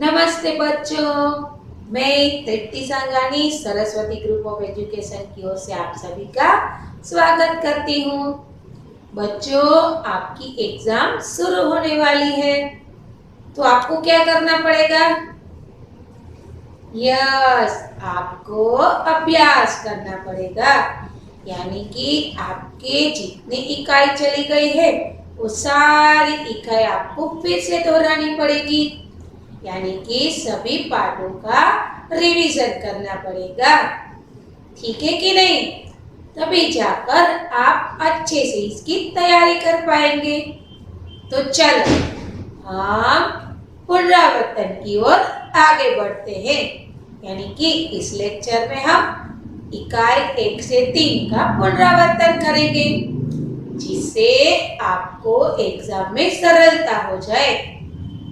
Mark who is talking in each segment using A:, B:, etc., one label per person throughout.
A: नमस्ते बच्चों, मैं तृप्ति संगानी सरस्वती ग्रुप ऑफ एजुकेशन की ओर से आप सभी का स्वागत करती हूँ। बच्चों, आपकी एग्जाम शुरू होने वाली है, तो आपको क्या करना पड़ेगा? आपको अभ्यास करना पड़ेगा। यानी कि आपके जितनी इकाई चली गई है वो सारी इकाई आपको फिर से दोहरानी पड़ेगी। यानी कि सभी पाठों का रिवीजन करना पड़ेगा। ठीक है कि नहीं? तभी जाकर आप अच्छे से इसकी तैयारी कर पाएंगे। तो चलो हम पुनरावर्तन की ओर आगे बढ़ते हैं। यानी कि इस लेक्चर में हम इकाई 1 से 3 का पुनरावर्तन करेंगे, जिससे आपको एग्जाम में सरलता हो जाए।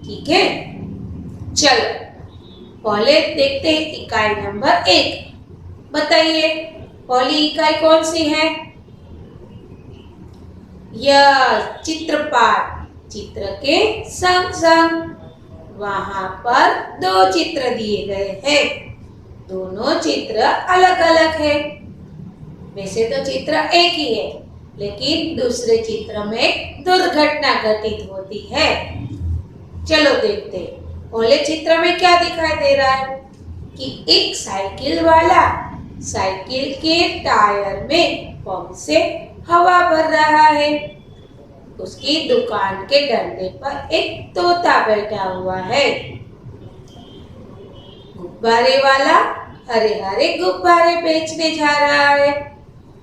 A: ठीक है, चलो पहले देखते हैं इकाई नंबर 1। बताइए पहली इकाई कौन सी है? यह चित्रपाठ। चित्र के संग संग वहां पर 2 चित्र दिए गए हैं। दोनों चित्र अलग अलग है। वैसे तो चित्र एक ही है, लेकिन दूसरे चित्र में दुर्घटना घटित होती है। चलो देखते हैं। पहले चित्र में क्या दिखाई दे रहा है कि एक साइकिल वाला साइकिल के टायर में पंप से हवा भर रहा है। उसकी दुकान के डंडे पर एक तोता बैठा हुआ है। गुब्बारे वाला हरे हरे गुब्बारे बेचने जा रहा है।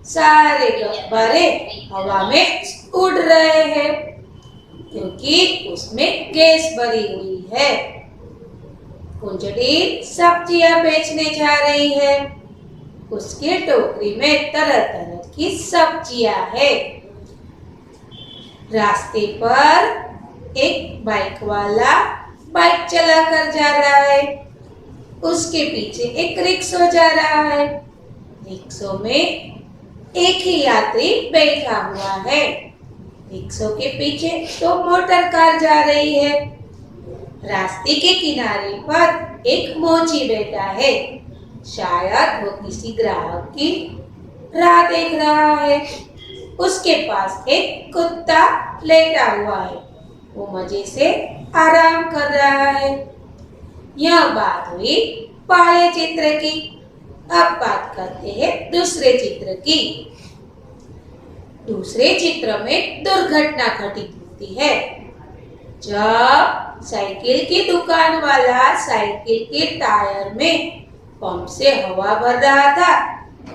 A: सारे गुब्बारे हवा में उड़ रहे हैं, क्योंकि उसमें गैस भरी हुई है। कुंजड़ी सब्जियां बेचने जा रही है। उसके टोकरी में तरह तरह की सब्जियां है। रास्ते पर एक बाइक वाला बाइक चलाकर जा रहा है। उसके पीछे एक रिक्शा जा रहा है। रिक्शा में एक ही यात्री बैठा हुआ है। रिक्शा के पीछे 2 मोटर कार जा रही है। रास्ते के किनारे पर एक मोची बैठा है। शायद वो किसी ग्राहक की राह देख रहा है। उसके पास एक कुत्ता लेटा हुआ है। वो मजे से आराम कर रहा है। यह बात हुई पहले चित्र की। अब बात करते हैं दूसरे चित्र की। दूसरे चित्र में दुर्घटना घटित होती है। जब साइकिल की दुकान वाला साइकिल के टायर में पंप से हवा भर रहा था,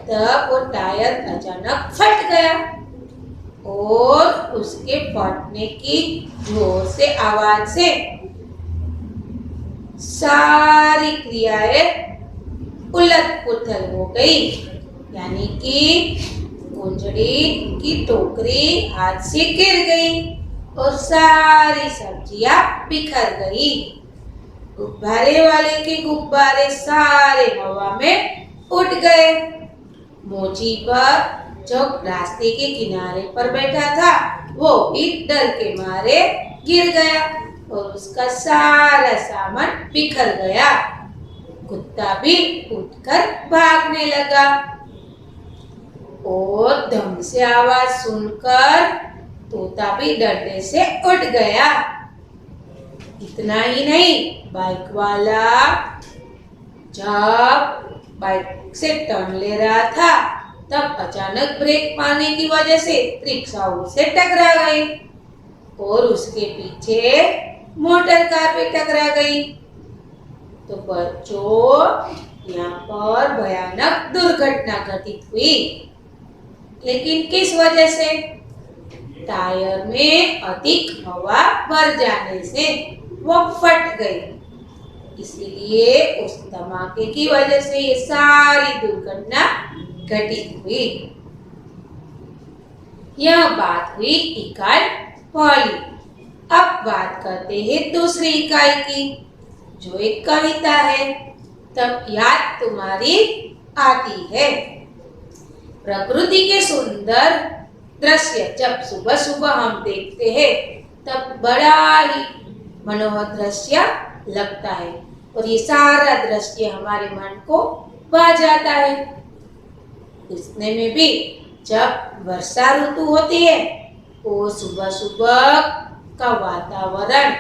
A: तब वो टायर अचानक फट गया और उसके फटने की जोर से आवाज से सारी क्रियाएं उलट पुलट हो गई। यानी कि कुंजड़ी की टोकरी हाथ से गिर गई और सारी सब्जियां बिखर गई। गुब्बारे वाले के गुब्बारे सारे हवा में उड़ गए। मोची पर जो रास्ते के किनारे पर बैठा था, वो भी डर के मारे गिर गया और उसका सारा सामान बिखर गया। कुत्ता भी उठकर भागने लगा और धम से आवाज सुनकर तोता भी डरने से उठ गया। इतना ही नहीं, बाइक वाला जब बाइक से टर्न ले रहा था, तब अचानक ब्रेक मारने की वजह से रिक्शा उससे टकरा गई और उसके पीछे मोटर कार भी टकरा गई। तो बच्चों, यहाँ पर भयानक दुर्घटना घटित हुई। लेकिन किस वजह से? टायर में अधिक हवा भर जाने से वो फट गई। इसलिए उस धमाके की वजह से ये सारी दुर्घटना घटित हुई। यह बात हुई इकाई पहली। अब बात करते हैं दूसरी इकाई की, जो एक कविता है। तब याद तुम्हारी आती है। प्रकृति के सुंदर दृश्य जब सुबह सुबह हम देखते हैं, तब बड़ा ही मनोहर दृश्य लगता है और ये सारा दृश्य हमारे मन को भा जाता है। इतने में भी जब वर्षा ऋतु होती है तो सुबह सुबह का वातावरण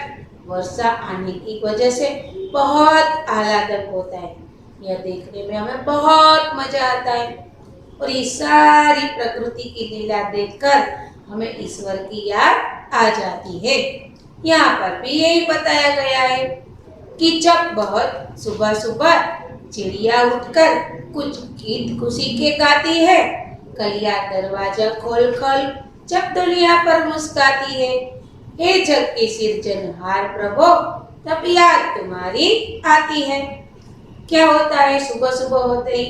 A: वर्षा आने की वजह से बहुत आह्लादक होता है। यह देखने में हमें बहुत मजा आता है और ये सारी प्रकृति की लीला देखकर हमें ईश्वर की याद आ जाती है। यहाँ पर भी यही बताया गया है कि जब बहुत सुबह सुबह चिड़िया उठकर कुछ गीत खुशी के गाती है, कलिया दरवाजा खोल खोल जब दुनिया पर मुस्काती है, हे जग के सिरजनहार प्रभु तब याद तुम्हारी आती है। क्या होता है, सुबह सुबह होते ही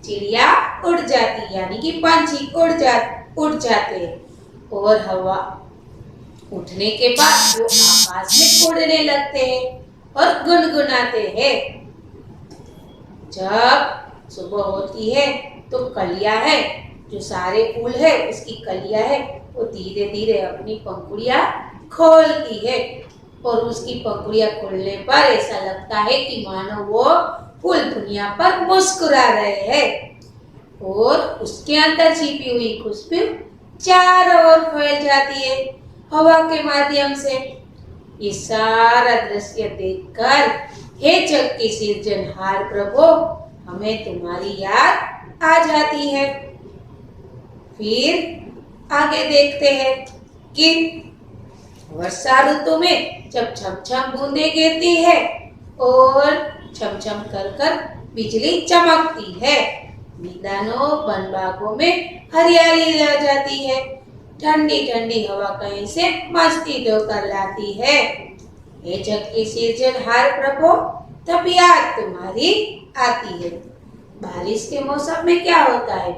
A: चिड़िया उड़ जाती, यानी कि पंछी उड़ जाते हैं और हवा उठने के बाद वो आकाश में उड़ने लगते हैं और गुनगुनाते हैं। जब सुबह होती है तो कलिया है, जो सारे फूल है उसकी कलिया है, वो धीरे धीरे अपनी पंखुड़ियां खोलती है और उसकी पंखुड़ियां खोलने पर ऐसा लगता है कि मानो वो फूल दुनिया पर मुस्कुरा रहे हैं और उसके अंदर छिपी हुई खुशबू चारों ओर फैल जाती है हवा के माध्यम से। ये सारा दृश्य देखकर हे जग के सिरजनहार प्रभु हमें तुम्हारी याद आ जाती है। फिर आगे देखते हैं कि वर्षा ऋतु में जब छमछम बूंदें गिरती है और छमछम कर कर बिजली चमकती है, मैदानों वन बागों में हरियाली आ जाती है, ठंडी ठंडी हवा कहीं से मस्ती ढोकर लाती है। हे जग के सिरजनहार प्रभु तब याद तुम्हारी आती है। बारिश के मौसम में क्या होता है,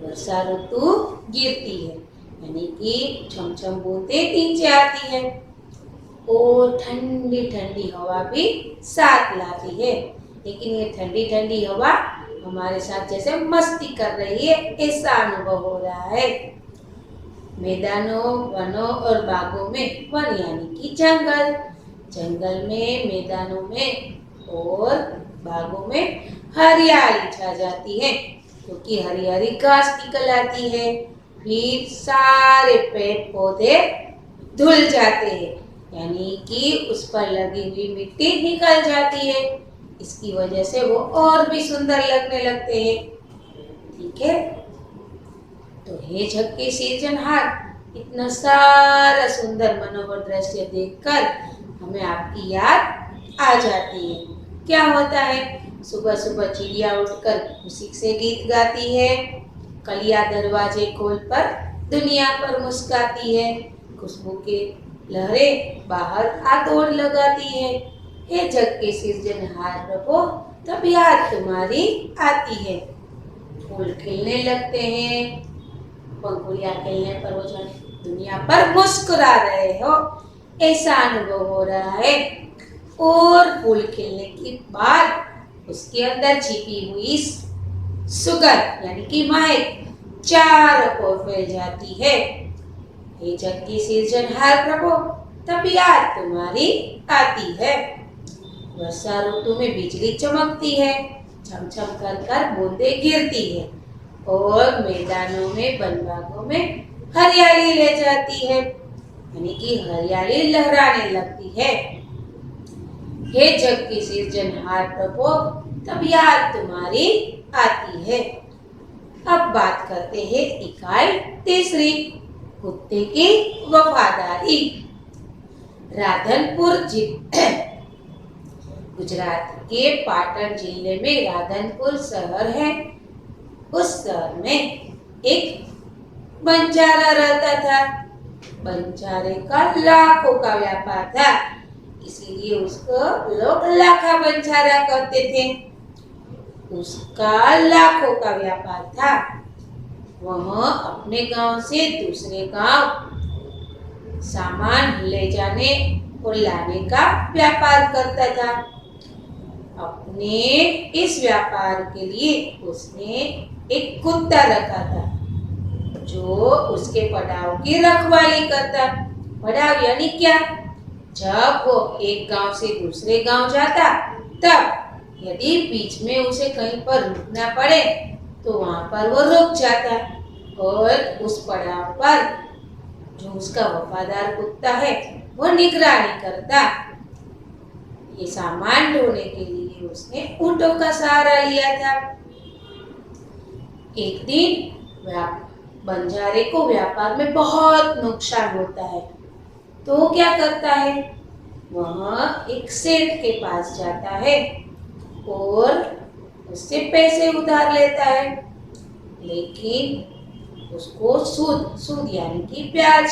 A: वर्षा ऋतु गिरती है यानी कि छमछम बूंदें नीचे आती है और ठंडी ठंडी हवा भी साथ लाती है। लेकिन ये ठंडी ठंडी हवा हमारे साथ जैसे मस्ती कर रही है ऐसा अनुभव हो रहा है। मैदानों वनों और बागों में, वन यानी कि जंगल, जंगल में मैदानों में और बागों में हरियाली छा जाती है क्योंकि हरी हरी घास निकल आती है। फिर सारे पेड़ पौधे धुल जाते हैं यानी कि उस पर लगी हुई मिट्टी निकल जाती है, इसकी वजह से वो और भी सुंदर लगने लगते हैं। ठीक है, तो हे जग के सिरजनहार इतना सारा सुंदर मनोहर दृश्य देखकर हमें आपकी याद आ जाती है। क्या होता है, सुबह सुबह चिड़िया उठकर खुशी से गीत गाती है, कलिया दरवाजे खोल पर दुनिया पर मुस्काती है, खुशबू के लहरें बाहर आ दौड़ लगाती है। हे जग के सिरजनहार प्रभु तब याद तुम्हारी आती है। फूल खिलने लगते हैं, पंखुड़ियां खिलने पर वो दुनिया पर मुस्कुरा रहे हो ऐसा अनुभव हो रहा है। और फूल खिलने के बाद उसके अंदर छिपी हुई सुगंध यानी कि महक चारों ओर फैल जाती है। हे जग के सिरजनहार प्रभु तब याद तुम्हारी आती है। वर्षा ऋतु में बिजली चमकती है, छमछम कर कर बूंदें गिरती है और मैदानों में बनबागों में हरियाली ले जाती है यानी कि हरियाली लहराने लगती है। हे जग के सिरजनहार प्रभु तब याद तुम्हारी आती है। अब बात करते हैं इकाई तीसरी, कुत्ते की वफादारी। राधनपुर गुजरात के पाटण जिले में राधनपुर शहर है। उस शहर में एक बंजारा रहता था। बंजारे का लाखों का व्यापार था, इसीलिए उसको लोग लाखा बंजारा कहते थे। उसका लाखों का व्यापार था। वह अपने गांव से दूसरे गांव सामान ले जाने और लाने का व्यापार करता था। अपने इस व्यापार के लिए उसने एक कुत्ता रखा था जो उसके पड़ाव की रखवाली करता। पड़ाव यानी क्या, जब वो एक गांव से दूसरे गांव जाता तब यदि बीच में उसे कहीं पर रुकना पड़े तो वहां पर वो रुक जाता और उस पड़ाव पर जो उसका वफादार कुत्ता है वो निगरानी करता। ये सामान ढोने के लिए उसने ऊंटों का सहारा लिया था। एक दिन बंजारे को व्यापार में बहुत नुकसान होता है तो वो क्या करता है, वह एक सेठ के पास जाता है और उससे पैसे उधार लेता है, लेकिन उसको सूद यानी कि ब्याज,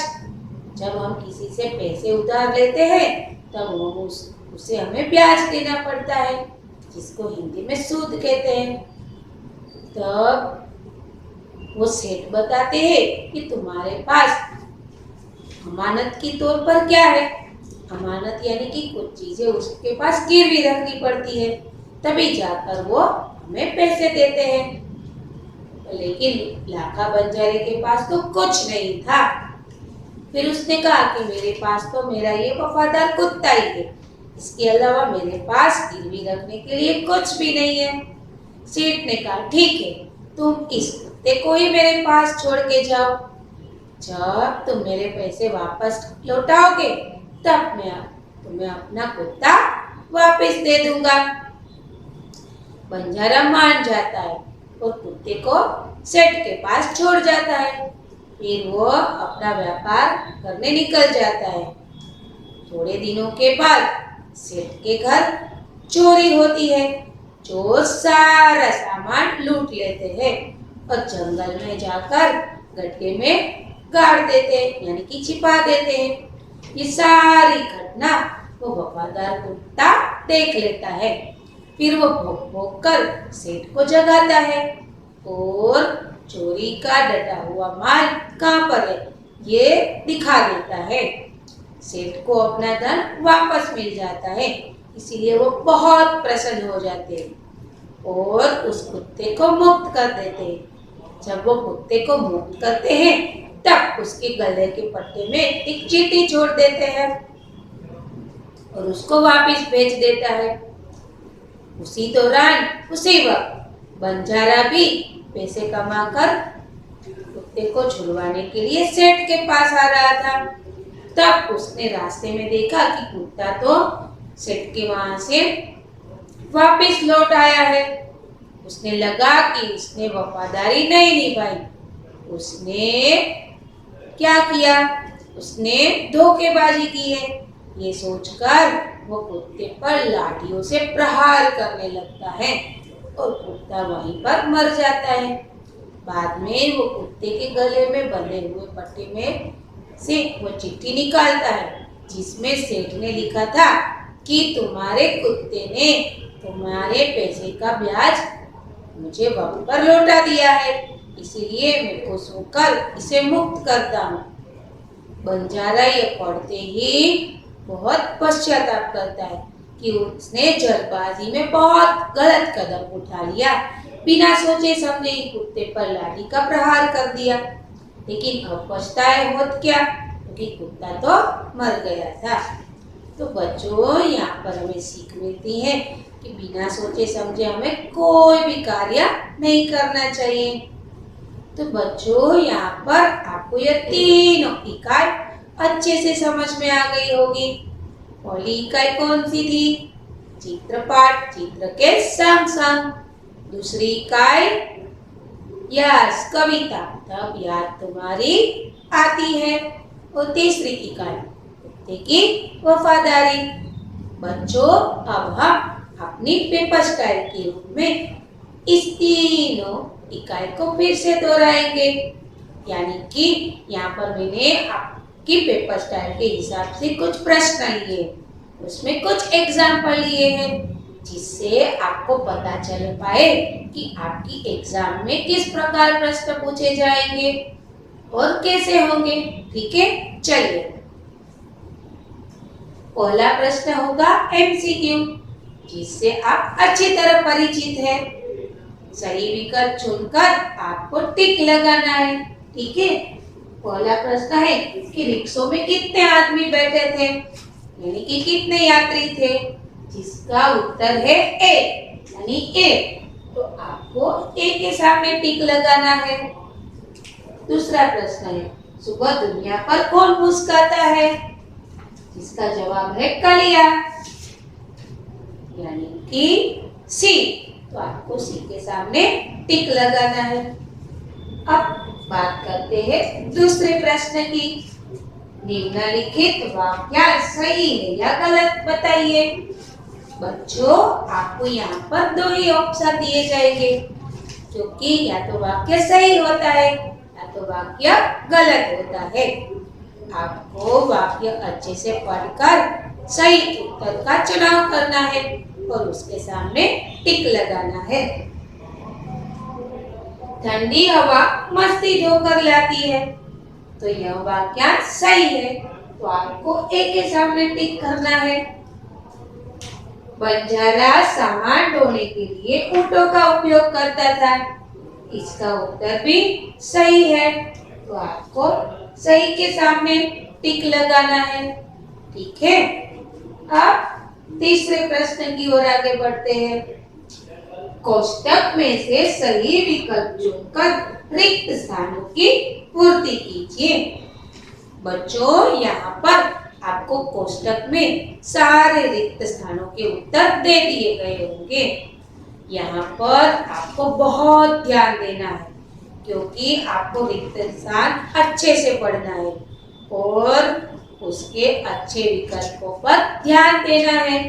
A: जब हम किसी से पैसे उधार लेते हैं तब उसे हमें ब्याज देना पड़ता है, जिसको हिंदी में सूद कहते हैं। तब वो सेठ बताते हैं कि तुम्हारे पास अमानत के तौर पर क्या है। अमानत यानी कि कुछ चीजें उसके पास गिरवी रखनी पड़ती है, तभी जाकर वो हमें पैसे देते हैं। लेकिन लाखा बंजारे के पास तो कुछ नहीं था। फिर उसने कहा कि मेरे पास तो मेरा ये वफादार कुत्ता ही है, इसके अलावा मेरे पास गिरवी रखने के लिए कुछ भी नहीं है। सेठ ने कहा ठीक है, तुम इस कुत्ते को ही मेरे पास छोड़ के जाओ, जब तुम मेरे पैसे वापस लौटाओगे तब मैं तुम्हें अपना कुत्ता वापस दे दूंगा। बंजारा मान जाता है और कुत्ते को सेठ के पास छोड़ जाता है। फिर वो अपना व्यापार करने निकल जाता है। थोड़े दिनों के बाद सेठ के घर चोरी होती है। चोर सारा सामान लूट लेते हैं और जंगल में जाकर गड्ढे में गाड़ देते हैं यानी कि छिपा देते हैं। ये सारी घटना वो वफादार कुत्ता देख लेता है। फिर वो भौंक भौंक कर सेठ को जगाता है और चोरी का डटा हुआ माल कहाँ पर है ये दिखा देता है। सेठ को अपना धन वापस मिल जाता है, इसीलिए वो बहुत प्रसन्न हो जाते हैं और उस कुत्ते को मुक्त कर देते हैं। जब वो कुत्ते को मुक्त करते हैं तब उसके गले के पट्टे में एक चींटी छोड़ देते हैं और उसको वापस भेज देता है। उसी दौरान उसी वक्त बंजारा भी पैसे कमाकर कुत्ते को छुड़वाने के लिए सेठ के पास आ रहा था। तब उसने रास्ते में देखा कि कुत्ता तो सेठ के वहां से वापस लौट आया है। उसने लगा कि उसने वफादारी नहीं निभाई। उसने क्या किया, उसने धोखेबाजी की है। ये सोचकर वो कुत्ते पर लाठियों से प्रहार करने लगता है और कुत्ता वहीं पर मर जाता है। बाद में वो कुत्ते के गले में बंधे हुए पट्टे में से वो चिट्ठी निकालता है जिसमें सेठ ने लिखा था कि तुम्हारे कुत्ते ने तुम्हारे पैसे का ब्याज मुझे वक्त पर लौटा दिया है, इसीलिए मैं खुश होकर इसे मुक्त करता हूँ। बंजारा ये पढ़ते ही बहुत पश्चाताप करता है कि उसने जल्दबाजी में बहुत गलत कदम उठा लिया, बिना सोचे समझे ही कुत्ते पर लाठी का प्रहार कर दिया। लेकिन अब पछताए होत क्या, क्योंकि कुत्ता तो मर गया था। तो बच्चों, यहाँ पर हमें सीख मिलती है कि बिना सोचे समझे हमें कोई भी कार्य नहीं करना चाहिए। तो बच्चों, यहाँ पर आपको ये तीनों इकाई अच्छे से समझ में आ गई होगी। पहली इकाई कौन सी थी? चित्रपाठ, चित्र के संग संग। दूसरी इकाई यस, कविता, तब याद तुम्हारी आती है। और तीसरी इकाई कुत्ते की वफादारी। बच्चों, अब हम अपनी पेपर स्टाइल के रूप में इस तीनों इकाई को फिर से दोहराएंगे। यानी कि यहाँ पर मैंने आपकी पेपर स्टाइल के हिसाब से कुछ प्रश्न लिए, उसमें कुछ एग्जाम्पल लिए हैं, जिससे आपको पता चल पाए कि आपकी एग्जाम में किस प्रकार प्रश्न पूछे जाएंगे और कैसे होंगे। ठीक है, चलिए। पहला प्रश्न होगा एमसीक्यू, जिससे आप अच्छी तरह परिचित हैं। सही विकल्प चुनकर आपको टिक लगाना है। ठीक है, पहला प्रश्न है कि रिक्शों में कितने आदमी बैठे थे? यानी कि कितने यात्री थे, जिसका उत्तर है ए, यानी ए। तो आपको ए के सामने टिक लगाना है। दूसरा प्रश्न है, सुबह दुनिया पर कौन मुस्कुराता है, जिसका जवाब है कलिया, यानी कि सी। तो आपको सी के सामने टिक लगाना है। अब बात करते हैं दूसरे प्रश्न की। निम्नलिखित वाक्य सही है या गलत बताइए। बच्चों, आपको यहाँ पर दो ही ऑप्शन दिए जाएंगे, क्योंकि या तो वाक्य सही होता है या तो वाक्य गलत होता है। आपको वाक्य अच्छे से पढ़कर सही उत्तर का चुनाव करना है और उसके सामने टिक लगाना है। ठंडी हवा मस्ती ढोकर लाती है, तो यह वाक्य सही है। तो आपको ए के सामने टिक करना है। बंजारा सामान ढोने के लिए ऊंटों का उपयोग करता था, इसका उत्तर भी सही है। तो आपको सही के सामने टिक लगाना है। ठीक है। अब तीसरे प्रश्न की ओर आगे बढ़ते हैं। कोष्टक में से सही विकल्प चुनकर रिक्त स्थानों की पूर्ति कीजिए। बच्चों, यहाँ पर आपको कोष्टक में सारे रिक्त स्थानों के उत्तर दे दिए गए होंगे। यहाँ पर आपको बहुत ध्यान देना है, क्योंकि आपको रिक्त स्थान अच्छे से पढ़ना है और उसके अच्छे विकल्पों पर ध्यान देना है।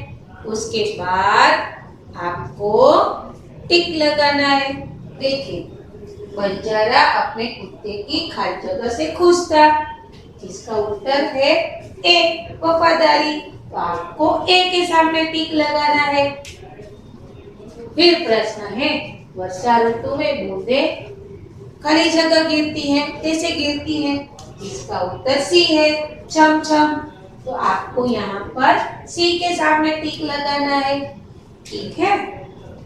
A: उसके बाद आपको टिक लगाना है। देखिए, बंजारा अपने कुत्ते की खाली जगह से खुश था, जिसका उत्तर है ए, वफादारी। तो आपको ए के सामने टिक लगाना है। फिर प्रश्न है, वर्षा ऋतु में बूंदें खाली जगह गिरती हैं, कैसे गिरती हैं, इसका उत्तर सी है, छम छम। तो आपको यहाँ पर सी के सामने टिक लगाना है। ठीक है।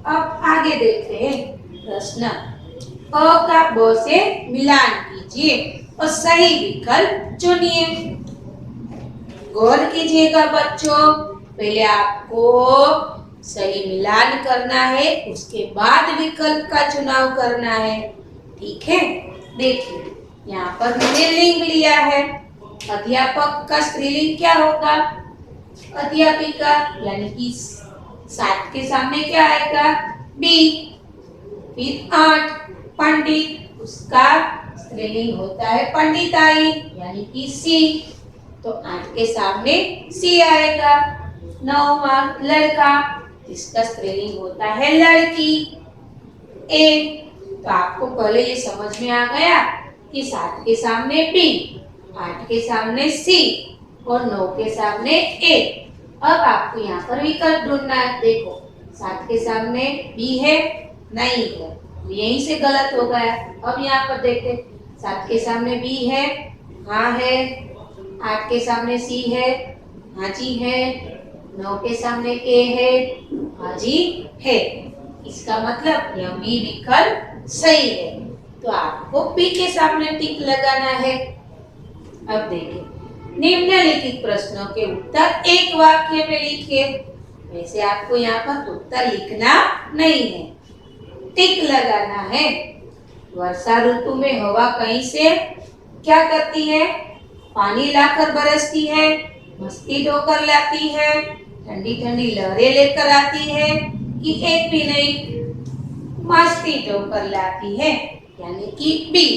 A: अब आगे देखते हैं प्रश्न। अ का ब से मिलान कीजिए और सही विकल्प चुनिए। गौर कीजिएगा बच्चों, पहले आपको सही मिलान करना है, उसके बाद विकल्प का चुनाव करना है। ठीक है। देखिए, यहाँ पर मैंने लिंग लिया है। अध्यापक का स्त्रीलिंग क्या होगा, अध्यापिका, यानी कि 7 के सामने क्या आएगा, बी। फिर 8, पंडित, उसका स्त्रीलिंग होता है पंडिताई, यानी कि सी। तो 8 के सामने सी आएगा। 9वां लड़का, इसका स्त्रीलिंग होता है लड़की, ए। तो आपको पहले ये समझ में आ गया कि 7 के सामने बी, 8 के सामने सी और 9 के सामने ए। अब आपको यहाँ पर विकल्प ढूंढना है। देखो, 7 के सामने बी है, नहीं है, यहीं से गलत हो गया। अब यहाँ पर देखते, 7 के सामने बी है, हाँ है, 8 के सामने सी है, हाँ जी है, 9 के सामने ए है, हाँ जी है। इसका मतलब यह बी विकल्प सही है। तो आपको बी के सामने टिक लगाना है। अब देखिए, निम्नलिखित प्रश्नों के उत्तर एक वाक्य में लिखिए। वैसे आपको यहाँ पर उत्तर लिखना नहीं है, टिक लगाना है। वर्षा ऋतु में हवा कहीं से क्या करती है, पानी लाकर बरसती है, मस्ती ढोकर लाती है, ठंडी ठंडी लहरें लेकर आती है, कि एक भी नहीं, मस्ती ढोकर लाती है, यानी कि बी।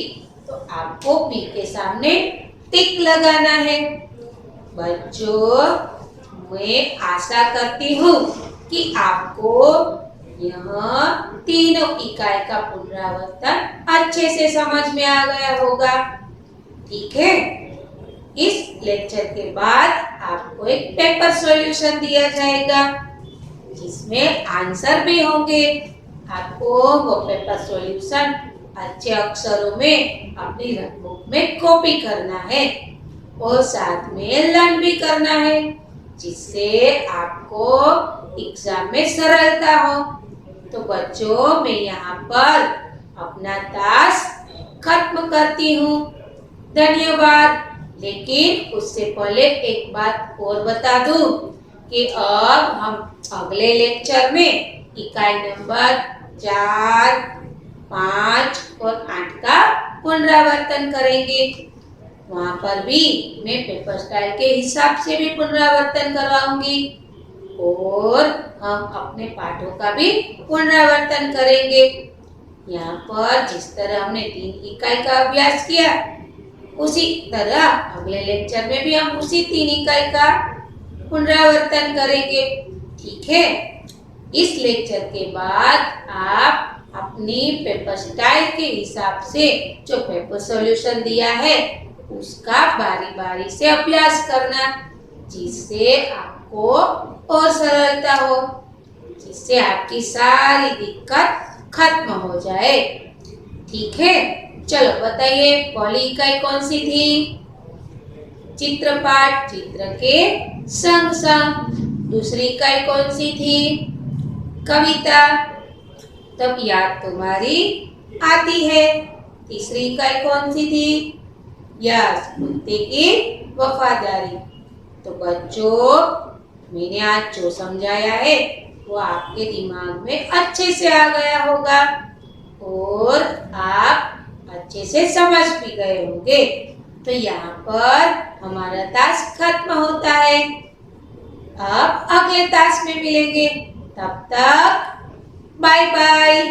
A: तो आपको बी के सामने टिक लगाना है। बच्चों, मैं आशा करती हूँ कि आपको यह तीनों इकाई का पुनरावर्तन अच्छे से समझ में आ गया होगा। ठीक है। इस लेक्चर के बाद आपको एक पेपर सॉल्यूशन दिया जाएगा, जिसमें आंसर भी होंगे। आपको वो पेपर सॉल्यूशन अच्छे अक्षरों में अपनी नोटबुक में कॉपी करना है और साथ में लर्न भी करना है, जिससे आपको एग्जाम में सरलता हो। तो बच्चों, मैं यहाँ पर अपना टास्क खत्म करती हूँ। धन्यवाद। लेकिन उससे पहले एक बात और बता दूं कि अब हम अगले लेक्चर में इकाई नंबर 4, 5 और 8 का पुनरावर्तन करेंगे। वहां पर भी मैं पेपर स्टाइल के हिसाब से भी पुनरावर्तन करवाऊंगी और हम अपने पाठों का भी पुनरावर्तन करेंगे। यहाँ पर जिस तरह हमने 3 इकाई का अभ्यास किया उसी तरह अगले लेक्चर में भी हम उसी 3 इकाई का पुनरावर्तन करेंगे। ठीक है। इस लेक्चर के बाद आप अपनी पेपर स्टाइल के हिसाब से जो पेपर सॉल्यूशन दिया है उसका बारी बारी से अभ्यास करना, जिससे आपको और सरलता हो, जिससे आपकी सारी दिक्कत खत्म हो जाए। ठीक है। चलो बताइए, पहली इकाई कौन सी थी? चित्रपाठ, चित्र के संग संग। दूसरी इकाई कौन सी थी? कविता। तब याद तुम्हारी आती है। तीसरी इकाई कौन सी थी? यस, कुत्ते की वफादारी। तो बच्चों, मैंने आज जो समझाया है वो आपके दिमाग में अच्छे से आ गया होगा और आप अच्छे से समझ भी गए होंगे। तो यहाँ पर हमारा टास्क खत्म होता है। अब अगले टास्क में मिलेंगे। तब तक बाय बाय।